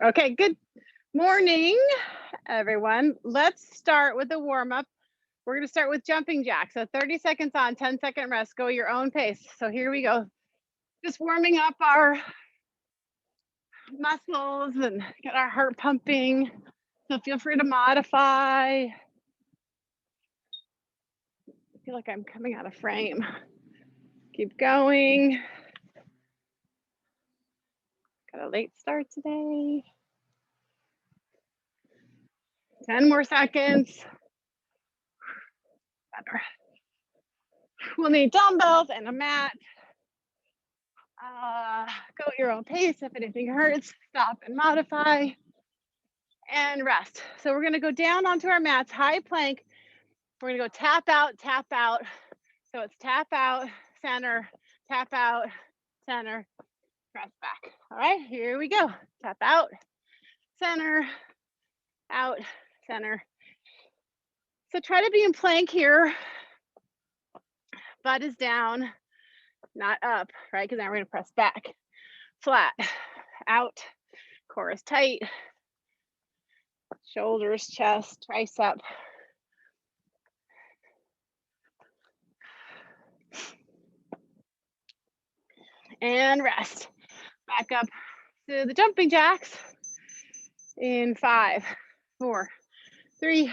Okay, good morning, everyone. Let's start with a warm up. We're going to start with jumping jacks. So 30 seconds on, 10-second rest. Go your own pace. So here we go. Just warming up our muscles and get our heart pumping. So feel free to modify. I feel like I'm coming out of frame. Keep going. Got a late start today. 10 more seconds. Better. We'll need dumbbells and a mat. Go at your own pace. If anything hurts, stop and modify and rest. So we're gonna go down onto our mats, high plank. We're gonna go tap out, tap out. So it's tap out, center, press back. All right, here we go. Tap out, center, out, center. So try to be in plank here. Butt is down, not up, right? Because now we're gonna press back. Flat, out, core is tight. Shoulders, chest, tricep. And rest. Back up to the jumping jacks in 5, 4, 3,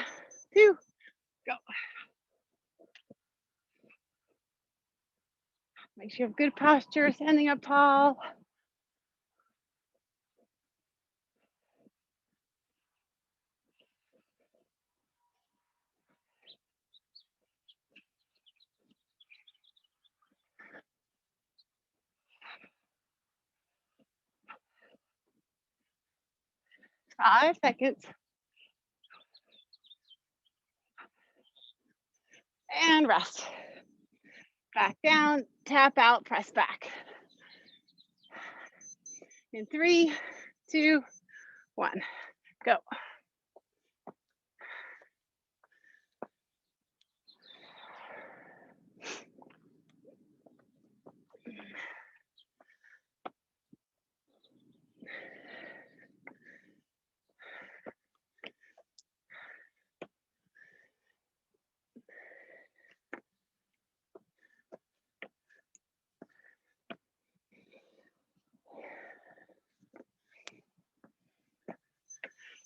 2, go. Make sure you have good posture, standing up tall. Five seconds. And rest. Back down, tap out, press back. In 3, 2, 1, go.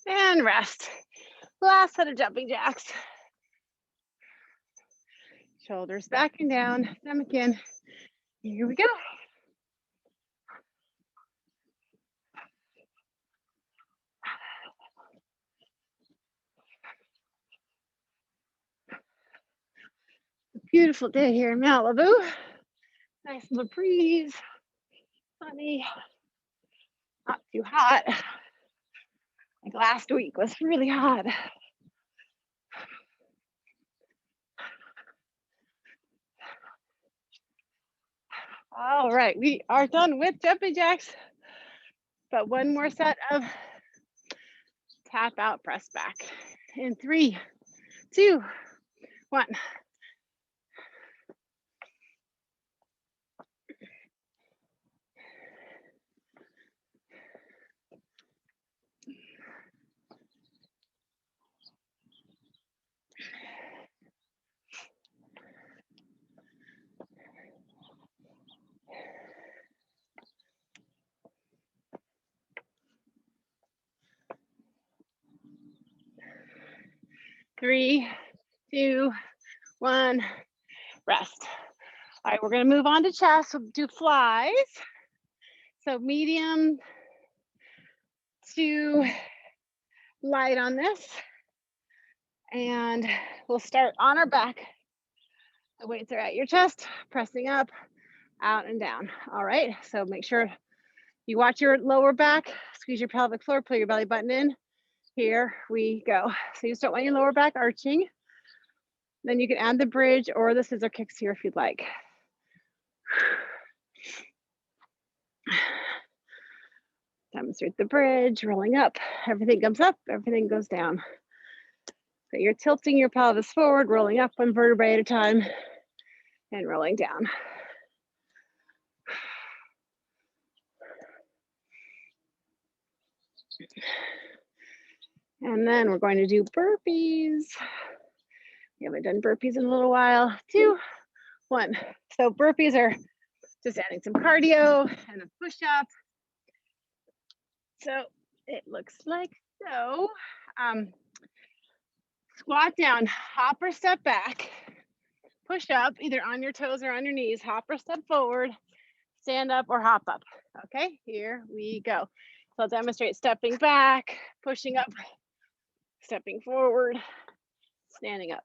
And rest. Last set of jumping jacks. Shoulders back and down, stomach in. Here we go. Beautiful day here in Malibu. Nice little breeze, sunny, not too hot. Like last week was really hot. All right, we are done with jumping jacks, but one more set of tap out, press back in 3, 2, 1. Three, 2, 1, rest. All right, we're gonna move on to chest. We'll do flies. So medium to light on this. And we'll start on our back. The weights are at your chest, pressing up, out and down. All right, so make sure you watch your lower back, squeeze your pelvic floor, pull your belly button in. Here we go. So you just don't want your lower back arching. Then you can add the bridge or the scissor kicks here if you'd like. Demonstrate the bridge, rolling up. Everything comes up, everything goes down. So you're tilting your pelvis forward, rolling up one vertebrae at a time, and rolling down. And then we're going to do burpees. We haven't done burpees in a little while. 2, 1. So burpees are just adding some cardio and a push-up. So it looks like so. Squat down, hop or step back, push up either on your toes or on your knees, hop or step forward, stand up or hop up. Okay, here we go. So I'll demonstrate stepping back, pushing up, stepping forward, standing up.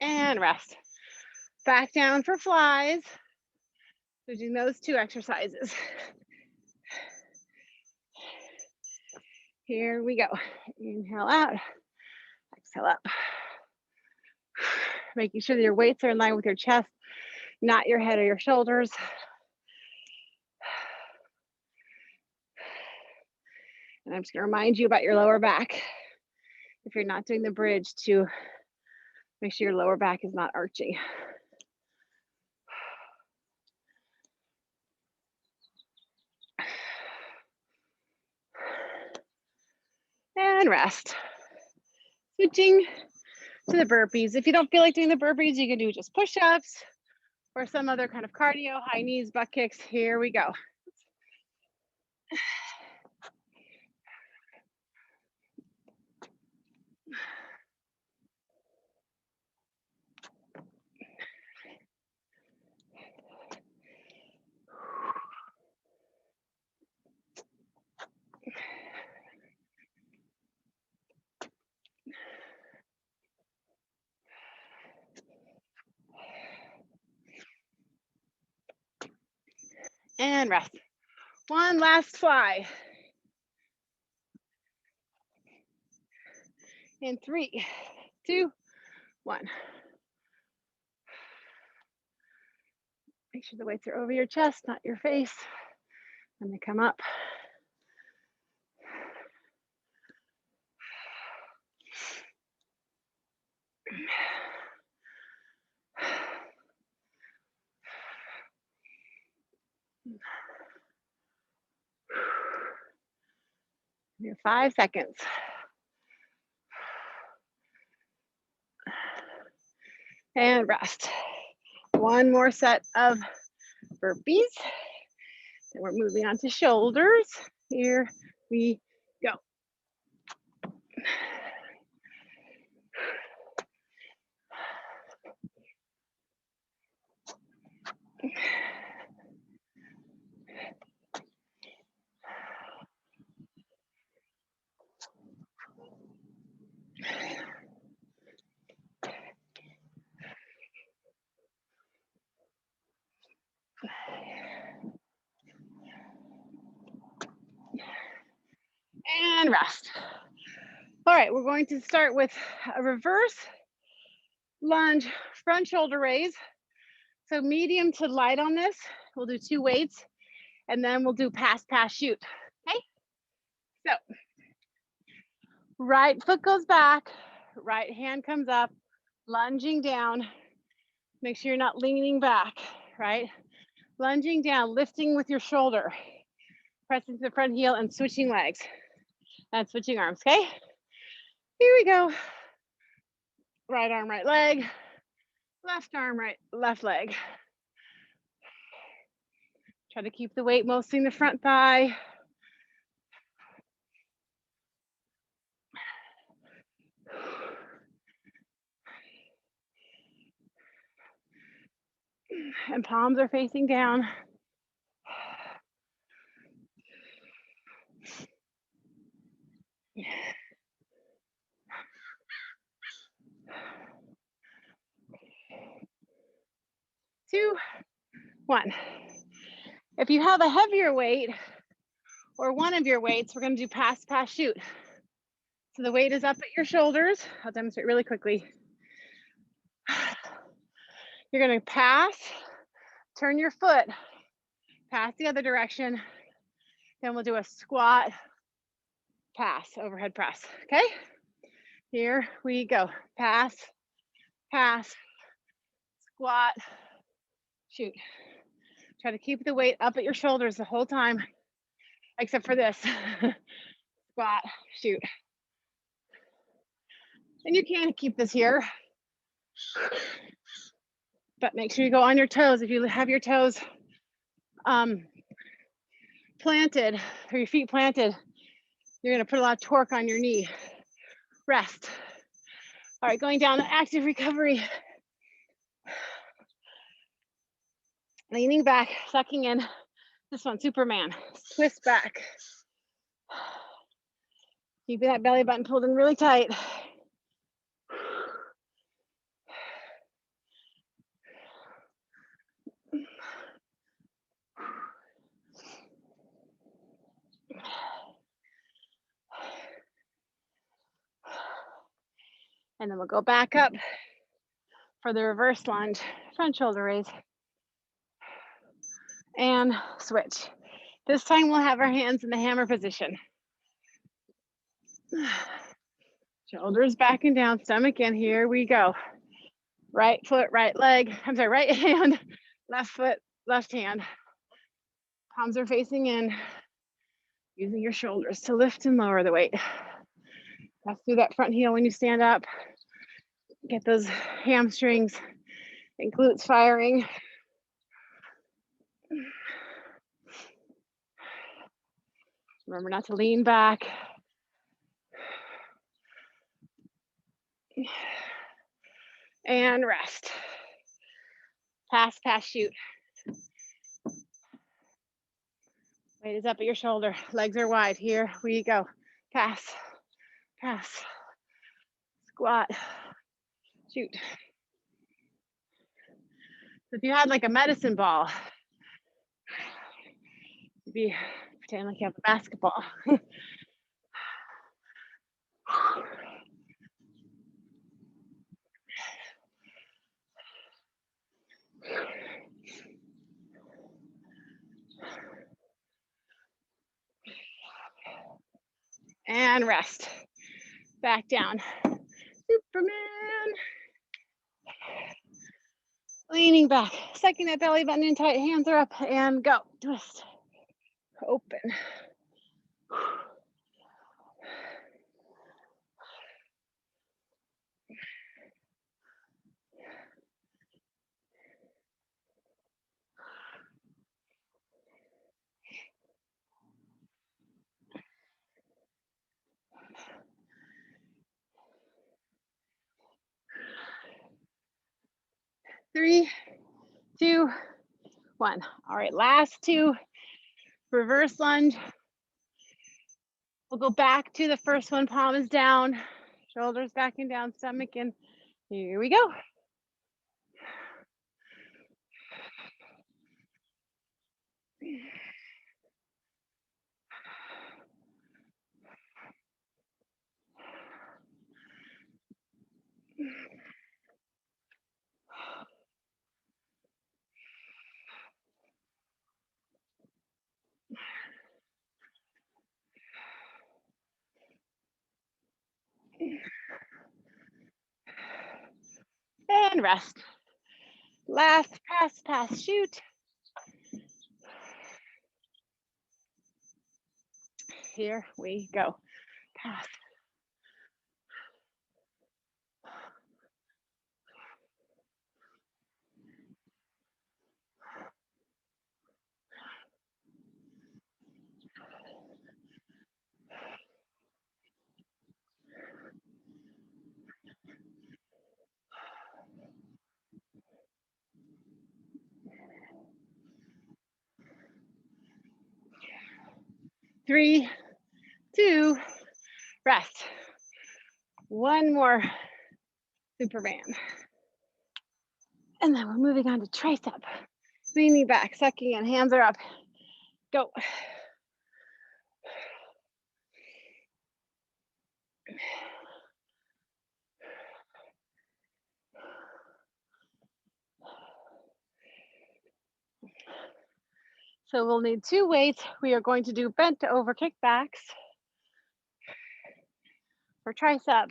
And rest. Back down for flies. So doing those 2 exercises. Here we go. Inhale out, exhale up. Making sure that your weights are in line with your chest, not your head or your shoulders. And I'm just gonna remind you about your lower back. If you're not doing the bridge, to make sure your lower back is not arching. And rest. Switching to the burpees. If you don't feel like doing the burpees, you can do just push-ups or some other kind of cardio, high knees, butt kicks. Here we go. And rest. One last fly. In 3, 2, 1. Make sure the weights are over your chest, not your face. When they come up. Your 5 seconds. And rest. One more set of burpees. Then we're moving on to shoulders. Here we go. And rest. All right, we're going to start with a reverse lunge, front shoulder raise. So medium to light on this. We'll do 2 weights, and then we'll do pass, pass, shoot. Okay? So right foot goes back, right hand comes up, lunging down. Make sure you're not leaning back, right? Lunging down, lifting with your shoulder, pressing to the front heel and switching legs and switching arms, okay? Here we go. Right arm, right leg, left arm, right, left leg. Try to keep the weight mostly in the front thigh. And palms are facing down. Two, 1. If you have a heavier weight or one of your weights, we're going to do pass, pass, shoot. So the weight is up at your shoulders. I'll demonstrate really quickly. You're gonna pass, turn your foot, pass the other direction. Then we'll do a squat, pass, overhead press, okay? Here we go. Pass, pass, squat, shoot. Try to keep the weight up at your shoulders the whole time, except for this. Squat, shoot. And you can keep this here, but make sure you go on your toes. If you have your toes planted or your feet planted, you're gonna put a lot of torque on your knee. Rest. All right, going down to active recovery. Leaning back, sucking in. This one, Superman. Twist back. Keep that belly button pulled in really tight. And then we'll go back up for the reverse lunge, front shoulder raise. And switch. This time we'll have our hands in the hammer position. Shoulders back and down, stomach in, here we go. Right foot, right leg, I'm sorry, right hand, left foot, left hand. Palms are facing in, using your shoulders to lift and lower the weight. Press through that front heel when you stand up. Get those hamstrings and glutes firing. Remember not to lean back. And rest. Pass, pass, shoot. Weight is up at your shoulder. Legs are wide. Here we go. Pass, pass, squat, shoot. If you had like a medicine ball, you'd be pretend like you have a basketball. And rest. Back down. Superman. Leaning back, sucking that belly button in tight, hands are up and go. Twist. Open. Three, two, one. All right, last two. Reverse lunge. We'll go back to the first one, palm is down, shoulders back and down, stomach in. Here we go. And rest. Last pass, pass, shoot. Here we go. Pass. Three, two, rest. One more Superman. And then we're moving on to tricep. Leaning back, sucking in, hands are up. Go. So we'll need 2 weights. We are going to do bent over kickbacks for tricep.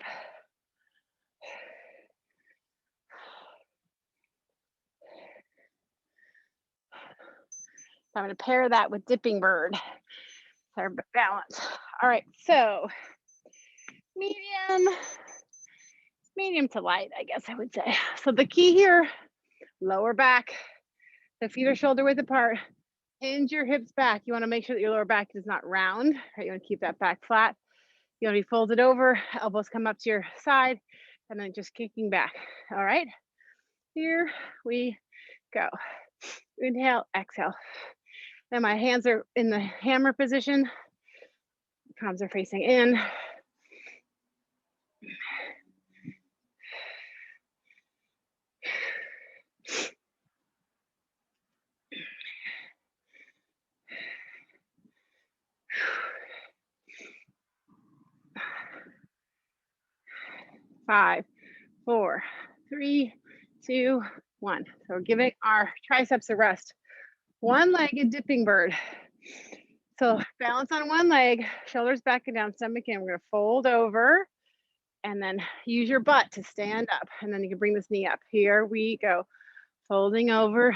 So I'm going to pair that with dipping bird for balance. All right, so medium to light, I guess I would say. So the key here, lower back, the feet are shoulder width apart. Hinge your hips back. You want to make sure that your lower back is not round, right? You want to keep that back flat. You want to be folded over, elbows come up to your side, and then just kicking back. All right, here we go. Inhale, exhale. Then my hands are in the hammer position. Palms are facing in. Five, 4, 3, 2, 1. So we're giving our triceps a rest. One-legged dipping bird. So balance on one leg, shoulders back and down, stomach in. We're going to fold over and then use your butt to stand up. And then you can bring this knee up. Here we go. Folding over.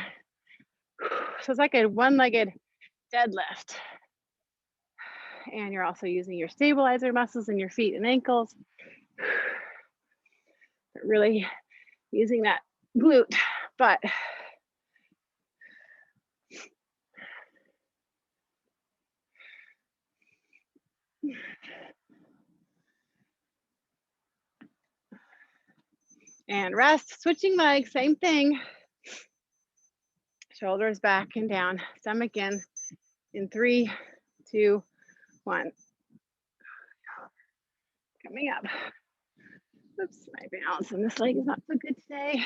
So it's like a one-legged deadlift. And you're also using your stabilizer muscles in your feet and ankles. Really using that glute, but and rest. Switching legs, same thing. Shoulders back and down, stomach in 3, 2, 1. Coming up. Oops, my balance on this leg is not so good today.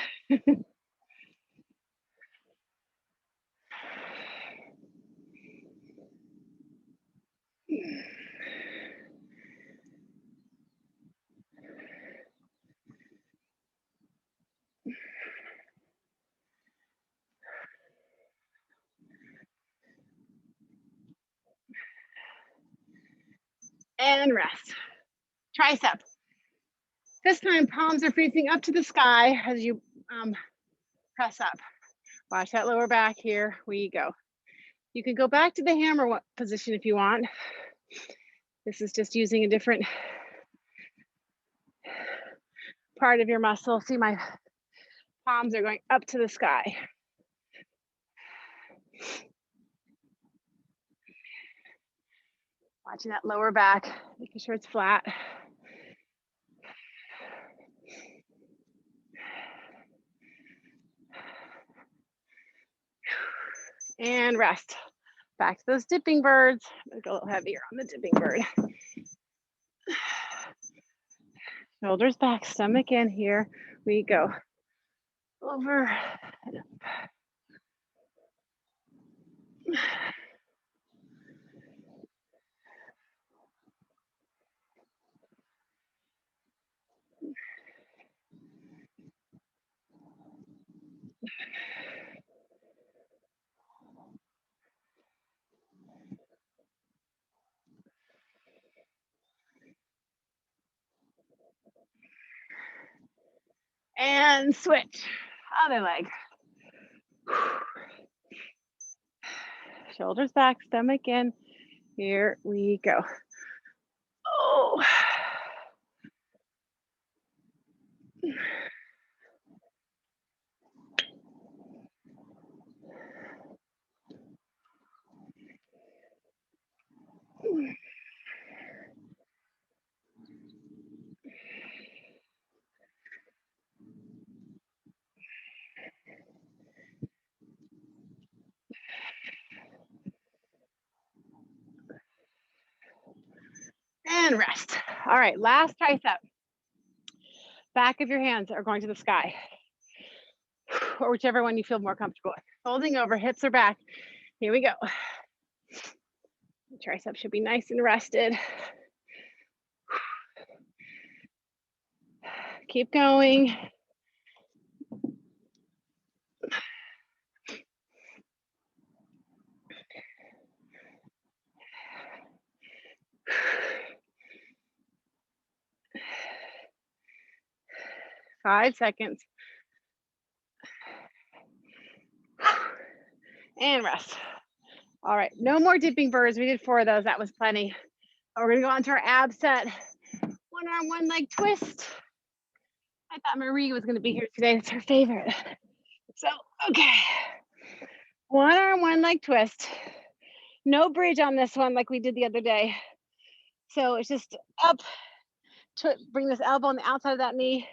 And rest. Tricep. This time, palms are facing up to the sky as you press up. Watch that lower back. Here we go. You can go back to the hammer position if you want. This is just using a different part of your muscle. See, my palms are going up to the sky. Watching that lower back, making sure it's flat. And rest. Back to those dipping birds. I'm gonna go a little heavier on the dipping bird. Shoulders back, stomach in. Here we go. Over and up. And switch. Other leg. Shoulders back, stomach in. Here we go. Oh. And rest. All right, last tricep. Back of your hands are going to the sky, or whichever one you feel more comfortable with. Folding over, hips are back. Here we go. The tricep should be nice and rested. Keep going. 5 seconds. And rest. All right, no more dipping birds. We did 4 of those. That was plenty. We're gonna go on to our ab set. One arm, one leg twist. I thought Marie was gonna be here today. It's her favorite. So, okay. One arm, one leg twist. No bridge on this one like we did the other day. So it's just up to bring this elbow on the outside of that knee.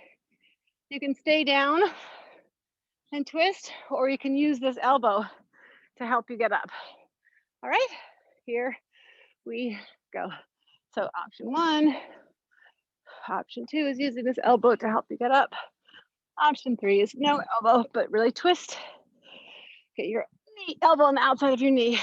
You can stay down and twist, or you can use this elbow to help you get up. All right, here we go. So option 1, option 2 is using this elbow to help you get up. Option 3 is no elbow, but really twist. Get your knee, elbow on the outside of your knee.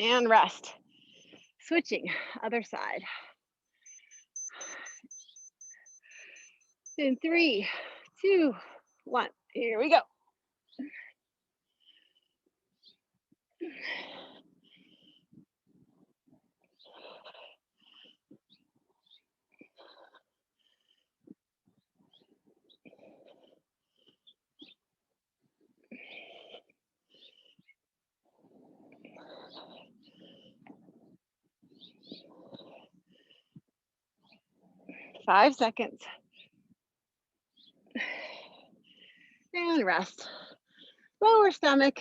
And rest. Switching, other side. In 3, 2, 1, here we go. Five seconds. And rest. Lower stomach.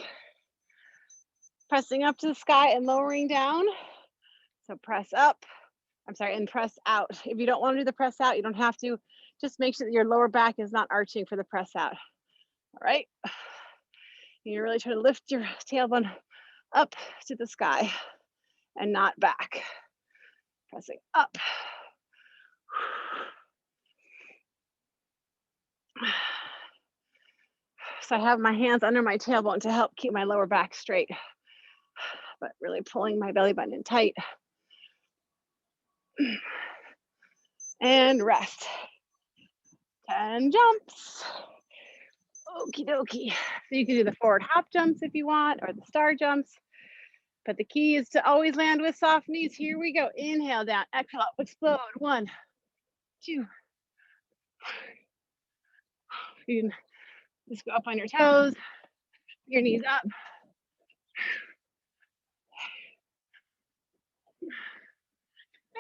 Pressing up to the sky and lowering down. So press up. I'm sorry, and press out. If you don't want to do the press out, you don't have to. Just make sure that your lower back is not arching for the press out. All right. You're really trying to lift your tailbone up to the sky and not back. Pressing up. So I have my hands under my tailbone to help keep my lower back straight, but really pulling my belly button in tight. And rest. 10 jumps. Okie dokie. So you can do the forward hop jumps if you want, or the star jumps. But the key is to always land with soft knees. Here we go. Inhale down, exhale up, explode. 1, 2. You can just go up on your toes, your knees up.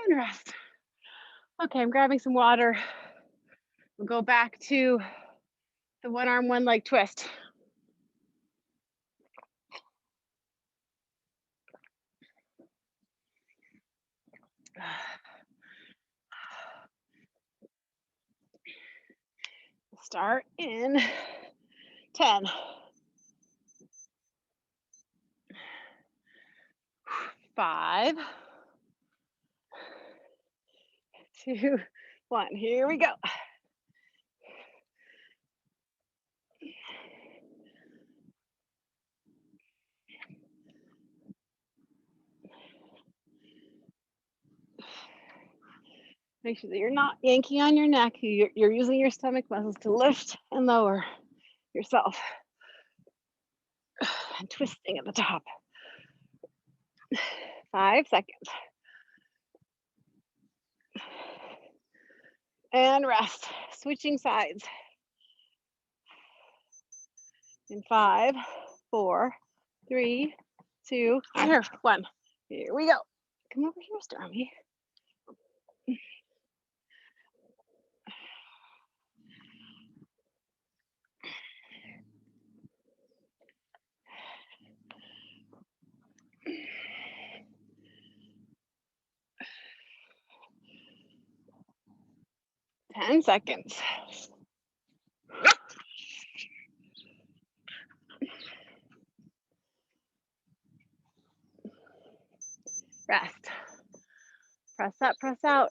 And rest. Okay, I'm grabbing some water. We'll go back to the one arm, one leg twist. Start in 10. 5, 2, 1. Here we go. Make sure that you're not yanking on your neck. You're using your stomach muscles to lift and lower yourself. And twisting at the top. 5 seconds. And rest. Switching sides. In 5, 4, 3, 2, 1. Here we go. Come over here, Stormy. Ten seconds. Rest. Press up, press out.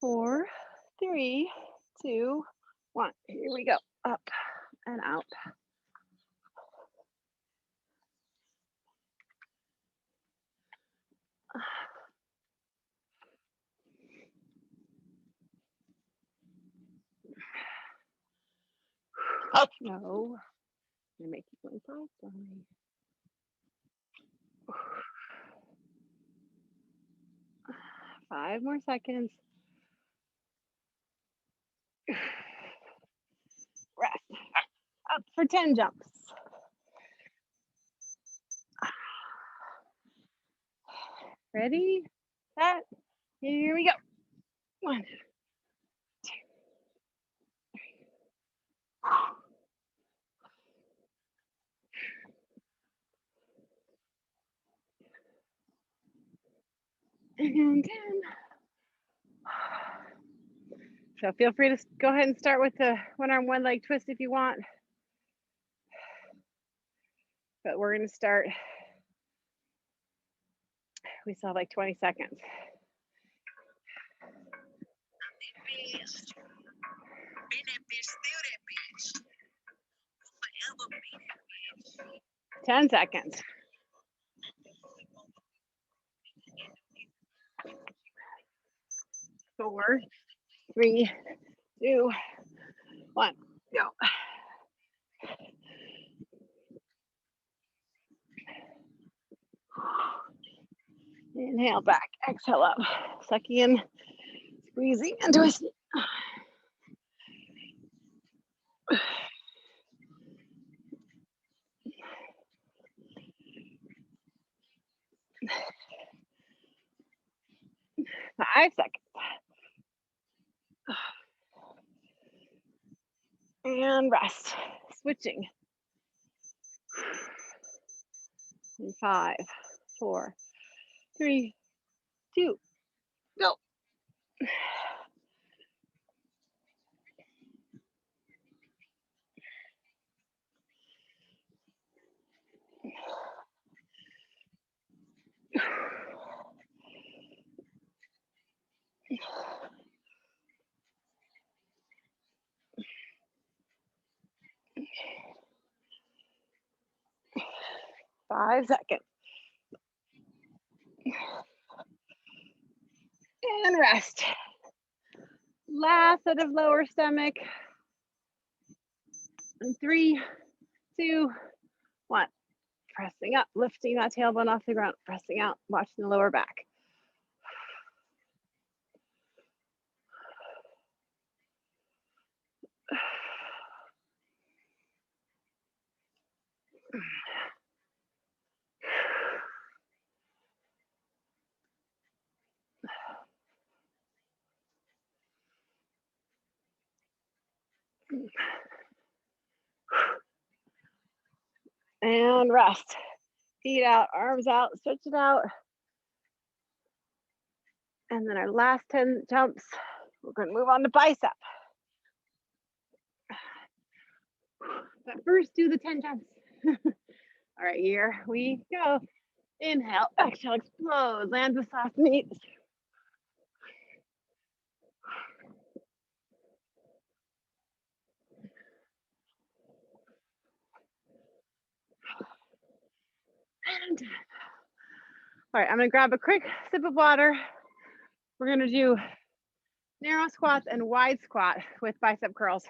4, 3, 2, 1. Here we go. Up. and out. Oh, no. I'm gonna make you going fast on me. 5 more seconds. Rest. Up for 10 jumps. Ready, set, here we go. 1, 2, 3. And 10. So feel free to go ahead and start with the one arm, one leg twist if you want. But we're going to start. We still have like 20 seconds. 10 seconds. 4, 3, 2, 1, go. Inhale back, exhale up. Sucking in, squeezing and twisting. Five seconds. And rest. Switching. And 5, 4, 3, 2, go. Five seconds. And rest. Last set of lower stomach. And 3, 2, 1. Pressing up, lifting that tailbone off the ground, pressing out, watching the lower back. And rest. Feet out, arms out, stretch it out. And then our last 10 jumps, we're going to move on to bicep. But first, do the 10 jumps. All right, here we go. Inhale, exhale, explode, land with soft knees. And all right, I'm gonna grab a quick sip of water. We're gonna do narrow squats and wide squat with bicep curls.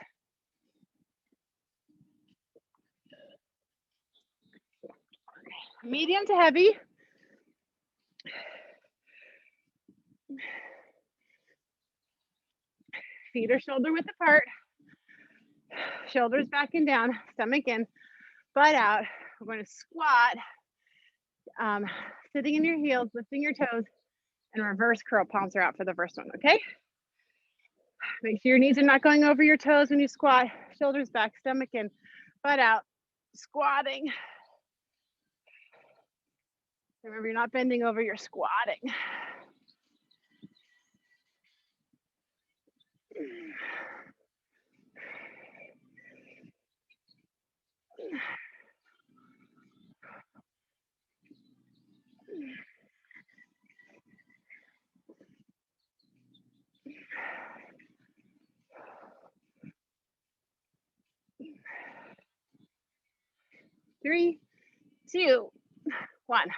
Medium to heavy. Feet are shoulder width apart. Shoulders back and down, stomach in, butt out. We're gonna squat, sitting in your heels, lifting your toes, and reverse curl, palms are out for the first one, okay? Make sure your knees are not going over your toes when you squat. Shoulders back, stomach in, butt out, squatting. Remember, you're not bending over, you're squatting. 3, 2, 1.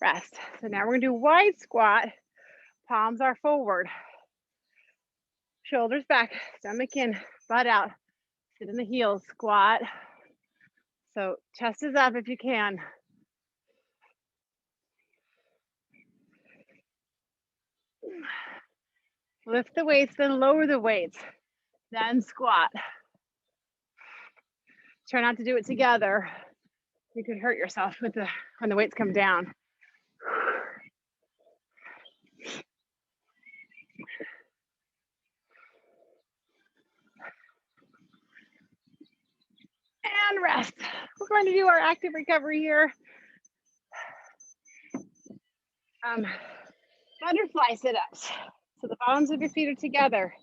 Rest. So now we're gonna do wide squat. Palms are forward. Shoulders back, stomach in, butt out. Sit in the heels, squat. So chest is up if you can. Lift the weights, then lower the weights, then squat. Try not to do it together. You could hurt yourself with when the weights come down. And rest. We're going to do our active recovery here. Butterfly sit-ups. So the bottoms of your feet are together.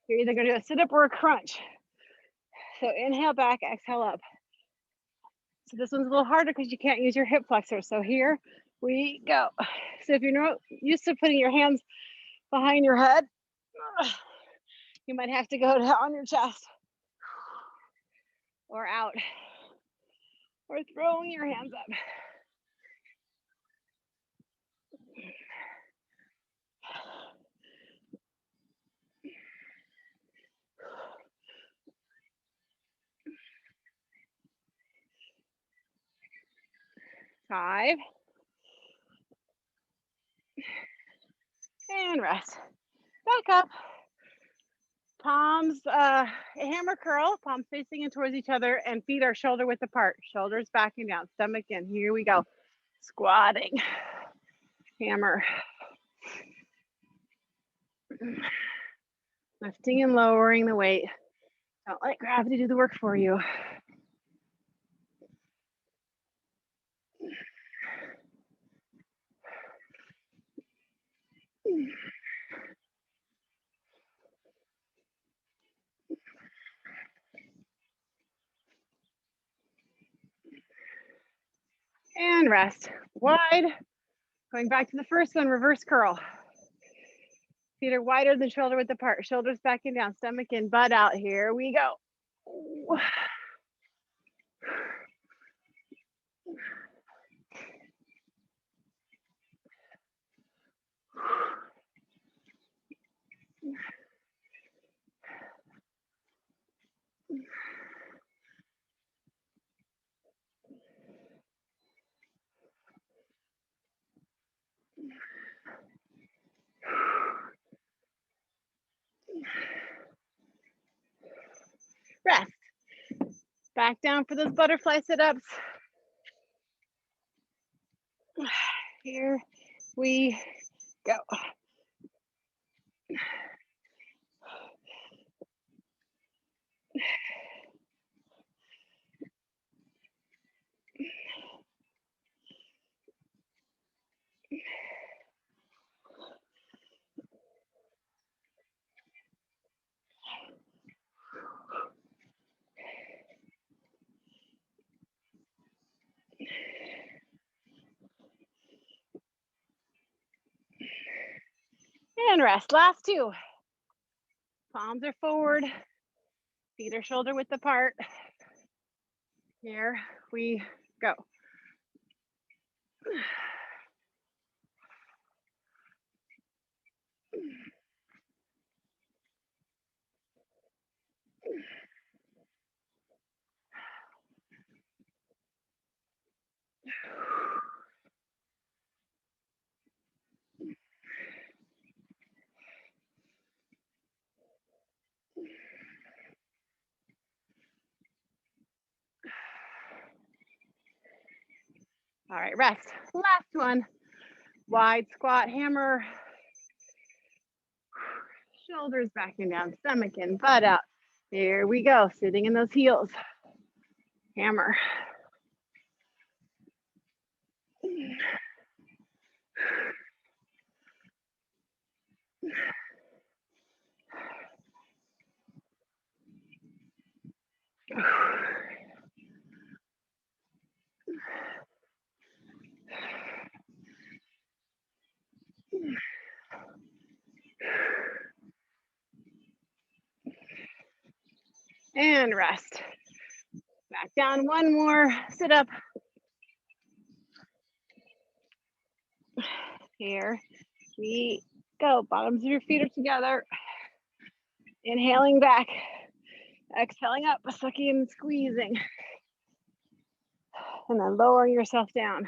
You're either going to do a sit-up or a crunch. So inhale back, exhale up. So this one's a little harder because you can't use your hip flexor. So here we go. So if you're not used to putting your hands behind your head, you might have to go on your chest or out or throwing your hands up. Five. And rest. Back up. Palms, hammer curl, palms facing in towards each other, and feet are shoulder width apart. Shoulders backing down, stomach in. Here we go. Squatting. Hammer. Lifting and lowering the weight. Don't let gravity do the work for you. And rest. Wide. Going back to the first one, reverse curl. Feet are wider than shoulder width apart. Shoulders backing down, stomach in, butt out. Here we go. Rest. Back down for those butterfly sit-ups. Here we go. And rest. Last two. Palms are forward. Feet are shoulder width apart. Here we go. All right, rest. Last one. Wide squat, hammer. Shoulders backing down, stomach in, butt out. Here we go, sitting in those heels. Hammer. And rest. Back down, one more sit up. Here we go. Bottoms of your feet are together. Inhaling back. Exhaling up, sucking and squeezing. And then lowering yourself down.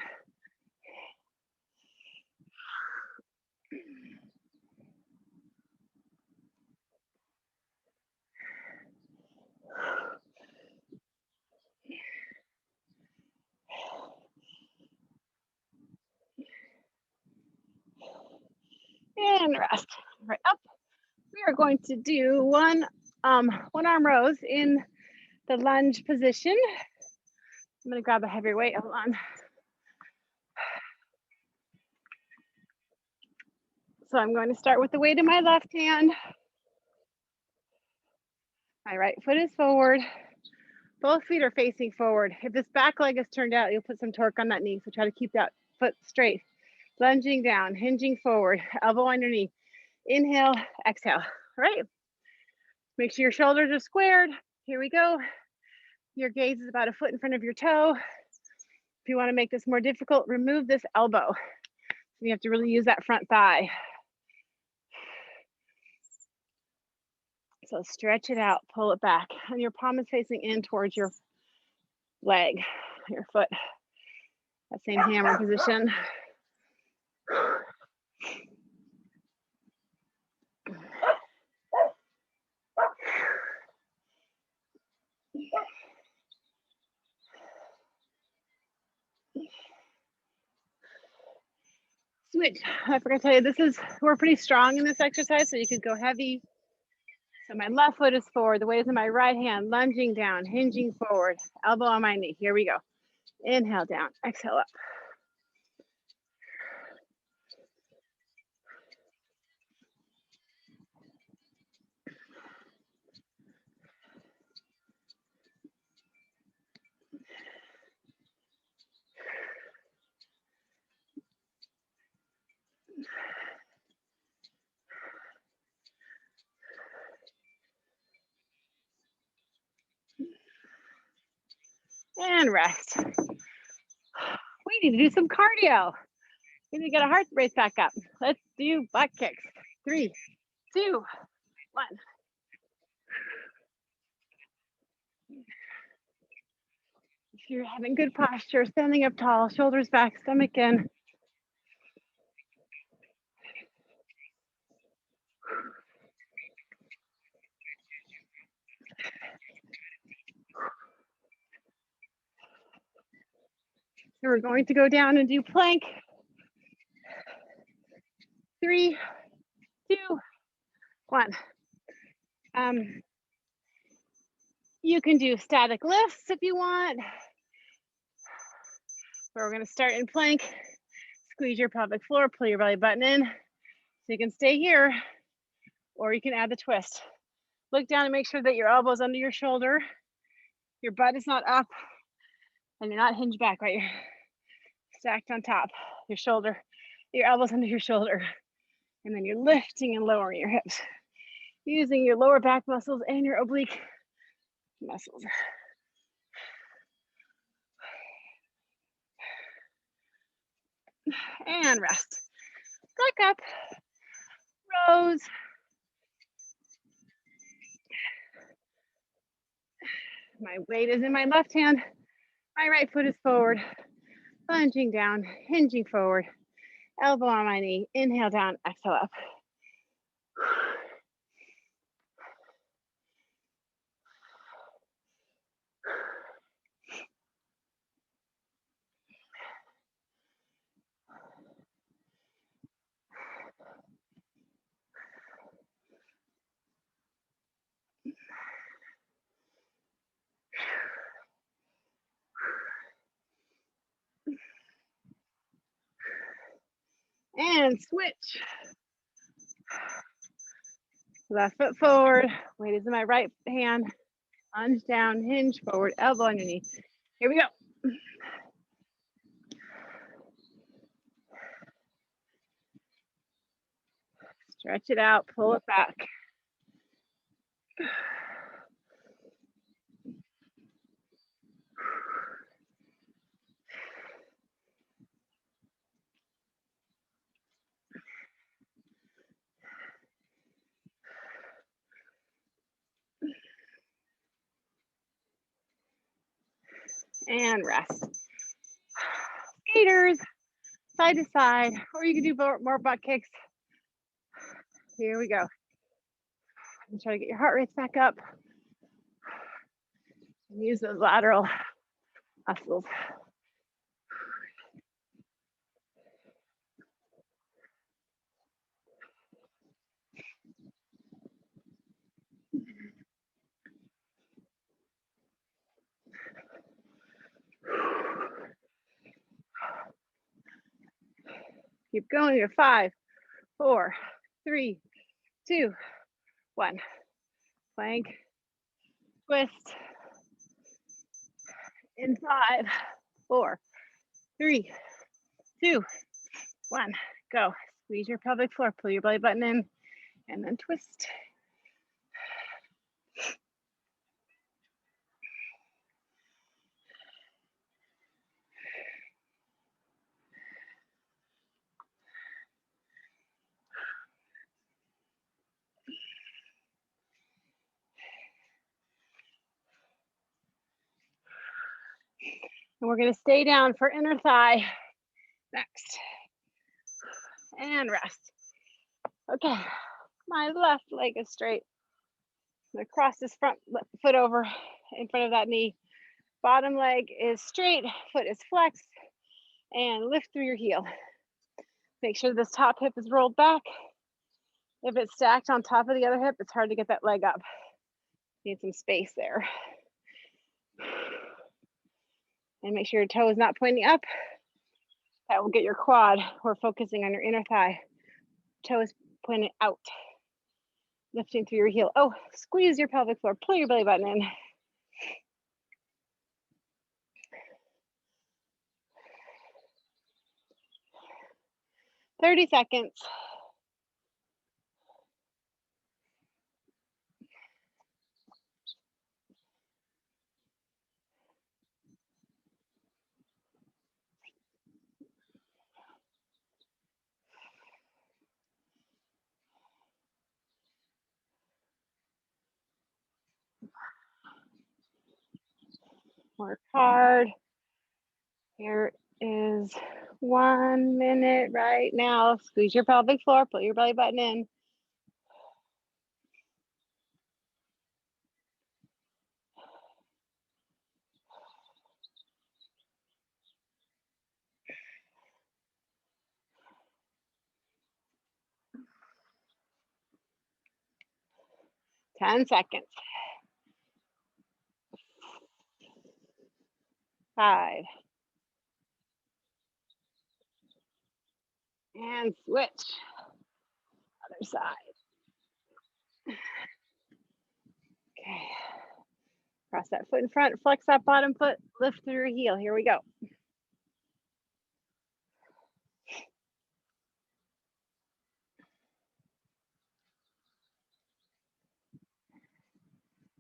And rest. Right up. We are going to do one arm rows in the lunge position. I'm going to grab a heavier weight. Hold on. So I'm going to start with the weight in my left hand. My right foot is forward. Both feet are facing forward. If this back leg is turned out, you'll put some torque on that knee. So try to keep that foot straight. Lunging down, hinging forward, elbow on your knee. Inhale, exhale. All right. Make sure your shoulders are squared. Here we go. Your gaze is about a foot in front of your toe. If you want to make this more difficult, remove this elbow. You have to really use that front thigh. So stretch it out, pull it back, and your palm is facing in towards your leg, your foot. That same hammer position. Switch. I forgot to tell you, we're pretty strong in this exercise, so you could go heavy. So my left foot is forward, the weight is in my right hand, lunging down, hinging forward, elbow on my knee. Here we go. Inhale down, exhale up. And rest. We need to do some cardio. We need to get our heart rate back up. Let's do butt kicks. 3, 2, 1. If you're having good posture, standing up tall, shoulders back, stomach in. So we're going to go down and do plank. 3, 2, 1. You can do static lifts if you want. But we're going to start in plank. Squeeze your pelvic floor, pull your belly button in. So you can stay here, or you can add the twist. Look down and make sure that your elbow's under your shoulder. Your butt is not up, and you're not hinged back, right? You're stacked on top. Your shoulder, your elbows under your shoulder. And then you're lifting and lowering your hips, using your lower back muscles and your oblique muscles. And rest. Back up. Rows. My weight is in my left hand. My right foot is forward. Lunging down, hinging forward. Elbow on my knee. Inhale down, exhale up. And switch. Left foot forward. Weight is in my right hand. Lunge down, hinge forward, elbow on your knee. Here we go. Stretch it out, pull it back. and rest. Skaters, side to side, or you can do more butt kicks. Here we go. And try to get your heart rates back up. And use those lateral muscles. Keep going here. 5, 4, 3, 2, 1. Plank, twist. In 5, 4, 3, 2, 1. Go. Squeeze your pelvic floor. Pull your belly button in, and then twist. And we're going to stay down for inner thigh next. And rest. Okay, my left leg is straight. I'm going to cross this front foot over in front of that knee. Bottom leg is straight, foot is flexed, and lift through your heel. Make sure this top hip is rolled back. If it's stacked on top of the other hip, it's hard to get that leg up. Need some space there. And make sure your toe is not pointing up. That will get your quad. We're focusing on your inner thigh. Toe is pointing out. Lifting through your heel. Oh, squeeze your pelvic floor. Pull your belly button in. 30 seconds. Work hard. Here is 1 minute right now. Squeeze your pelvic floor, pull your belly button in. Ten seconds. 5. And switch. Other side. Okay. Cross that foot in front, flex that bottom foot, lift through your heel. Here we go.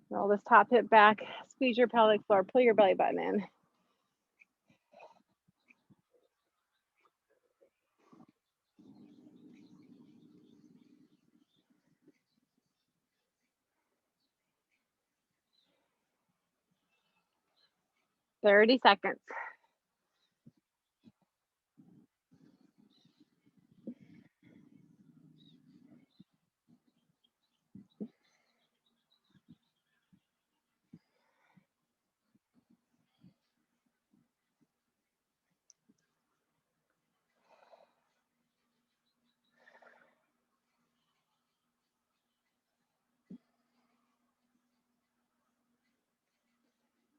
Roll this top hip back, squeeze your pelvic floor, pull your belly button in. Thirty seconds.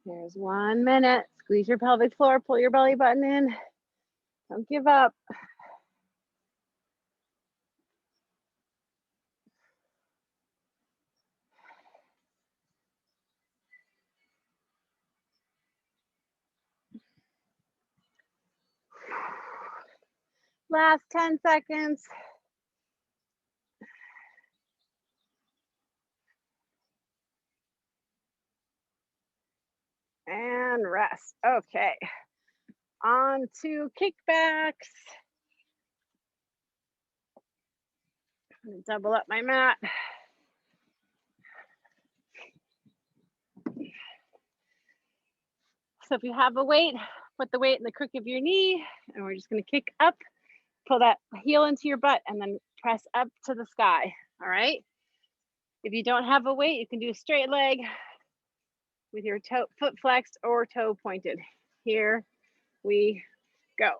Here's 1 minute. Squeeze your pelvic floor, pull your belly button in. Don't give up. Last 10 seconds. And rest. Okay. On to kickbacks. I'm gonna double up my mat. So if you have a weight, put the weight in the crook of your knee, and we're just gonna kick up, pull that heel into your butt, and then press up to the sky, all right? If you don't have a weight, you can do a straight leg with your toe, foot flexed or toe pointed. Here we go.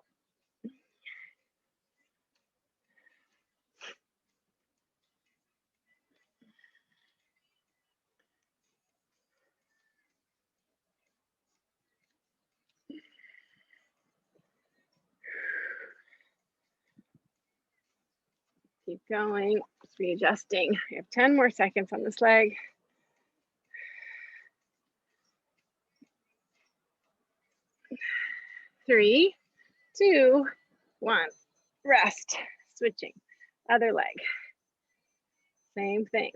Keep going, just readjusting. We have 10 more seconds on this leg. 3, 2, 1, rest, switching, other leg, same thing.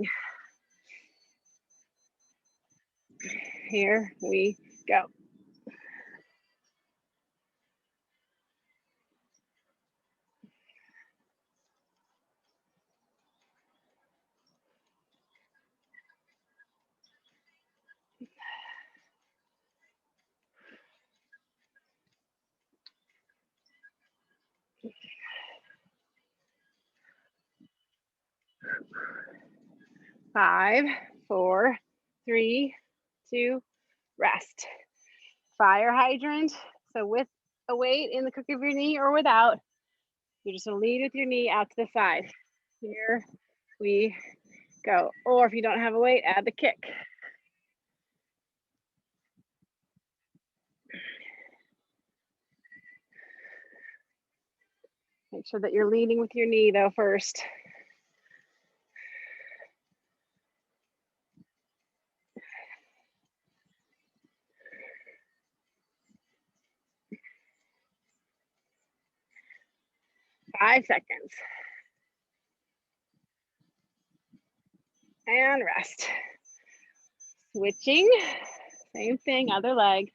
Here we go. Five, 4, 3, 2, rest. Fire hydrant. So with a weight in the crook of your knee or without, you're just gonna lead with your knee out to the side. Here we go. Or if you don't have a weight, add the kick. Make sure that you're leading with your knee though first. Five seconds. And rest. Switching, same thing, other leg,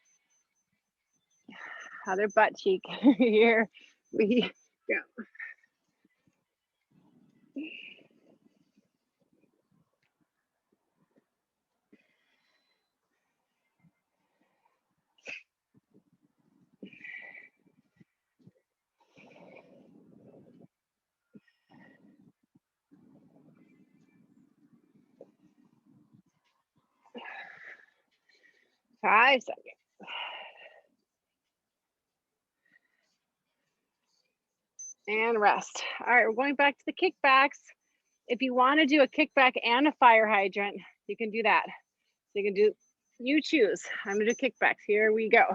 other butt cheek. Here we go. Five seconds. And rest. All right, we're going back to the kickbacks. If you want to do a kickback and a fire hydrant, you can do that. So you can do, you choose. I'm gonna do kickbacks. Here we go.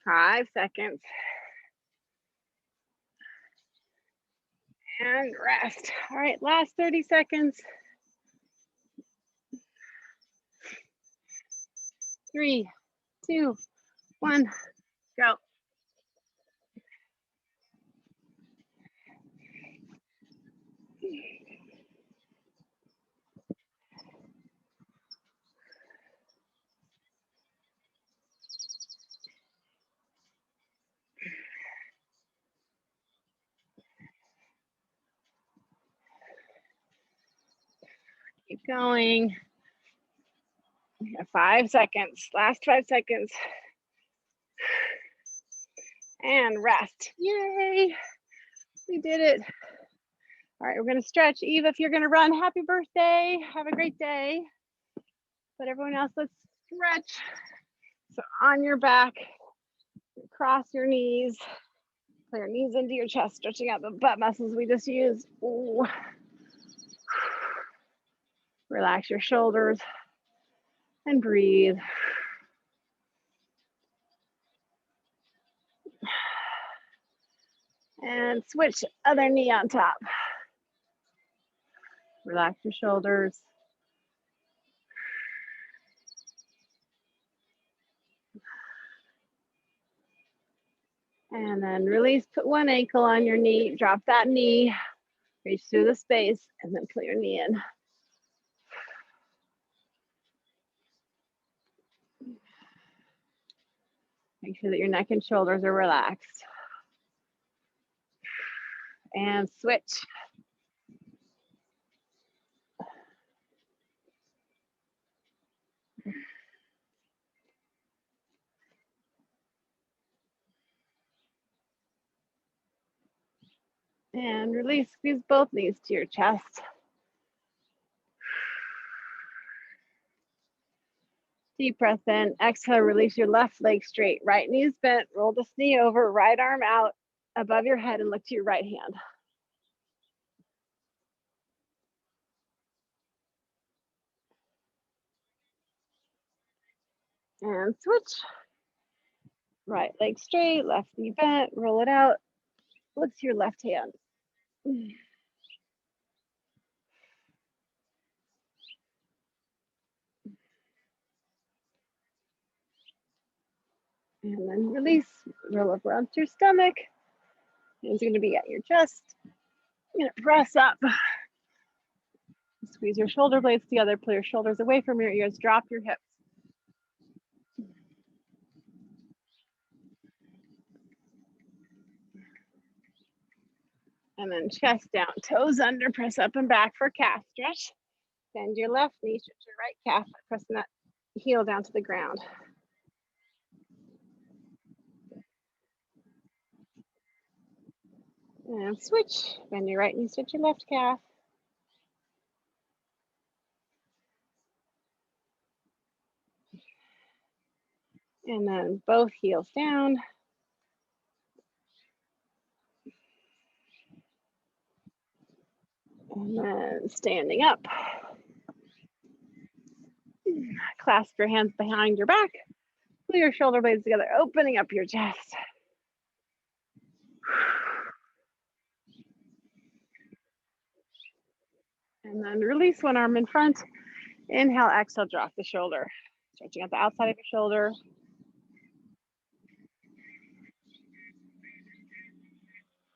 Five seconds. And rest. All right, last 30 seconds. 3, 2, 1, go. Keep going. 5 seconds. Last 5 seconds. And rest. Yay! We did it. All right, we're gonna stretch. Eva, if you're gonna run, happy birthday. Have a great day. But everyone else, let's stretch. So on your back, cross your knees, pull your knees into your chest, stretching out the butt muscles we just used. Ooh. Relax your shoulders and breathe. And switch other knee on top. Relax your shoulders. And then release, put one ankle on your knee, drop that knee. Reach through the space and then pull your knee in. Make sure that your neck and shoulders are relaxed. And switch. And release, squeeze both knees to your chest. Deep breath in, exhale, release your left leg straight. Right knee's bent, roll this knee over, right arm out above your head and look to your right hand. And switch. Right leg straight, left knee bent, roll it out, look to your left hand. And then release, roll up around your stomach. Hands are gonna be at your chest. You're gonna press up. Squeeze your shoulder blades together, pull your shoulders away from your ears, drop your hips. And then chest down, toes under, press up and back for calf stretch. Bend your left knee, stretch your right calf, pressing that heel down to the ground. And switch, bend your right knee, stretch your left calf. And then both heels down. And then standing up. Clasp your hands behind your back. Pull your shoulder blades together, opening up your chest. And then release one arm in front. Inhale, exhale, drop the shoulder. Stretching out the outside of your shoulder.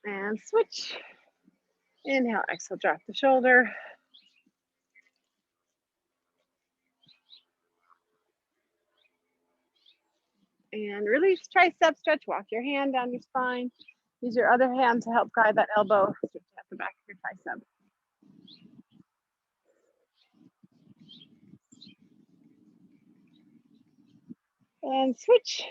And switch. Inhale, exhale, drop the shoulder. And release, tricep stretch, walk your hand down your spine. Use your other hand to help guide that elbow, stretch out the back of your tricep. And switch.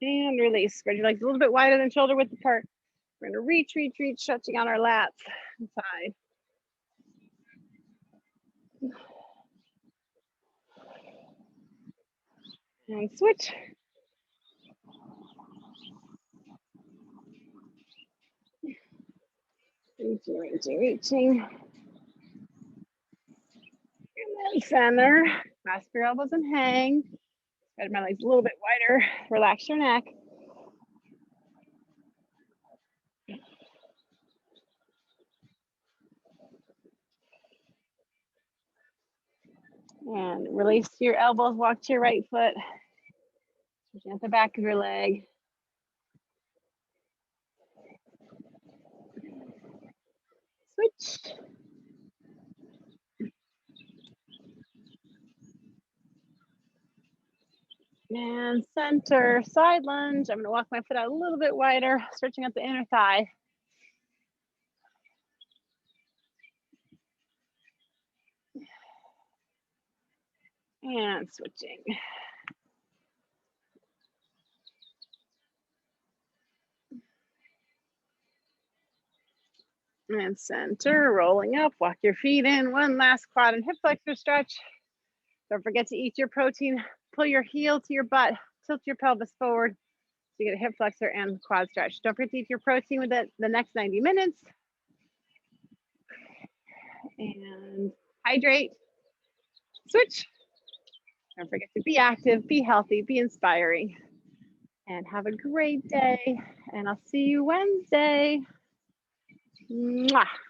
And release, spread your legs a little bit wider than shoulder width apart. We're gonna reach, stretching out our lats inside. And switch. Reaching. And then center, clasp your elbows and hang. Spread my legs a little bit wider, relax your neck. And release your elbows, walk to your right foot. Switching at the back of your leg. Switch. And center, side lunge. I'm gonna walk my foot out a little bit wider, stretching out the inner thigh. And switching. And center, rolling up, walk your feet in. One last quad and hip flexor stretch. Don't forget to eat your protein. Pull your heel to your butt, tilt your pelvis forward. So you get a hip flexor and quad stretch. Don't forget to eat your protein with it the next 90 minutes. And hydrate, switch. Don't forget to be active, be healthy, be inspiring, and have a great day. And I'll see you Wednesday. Mwah.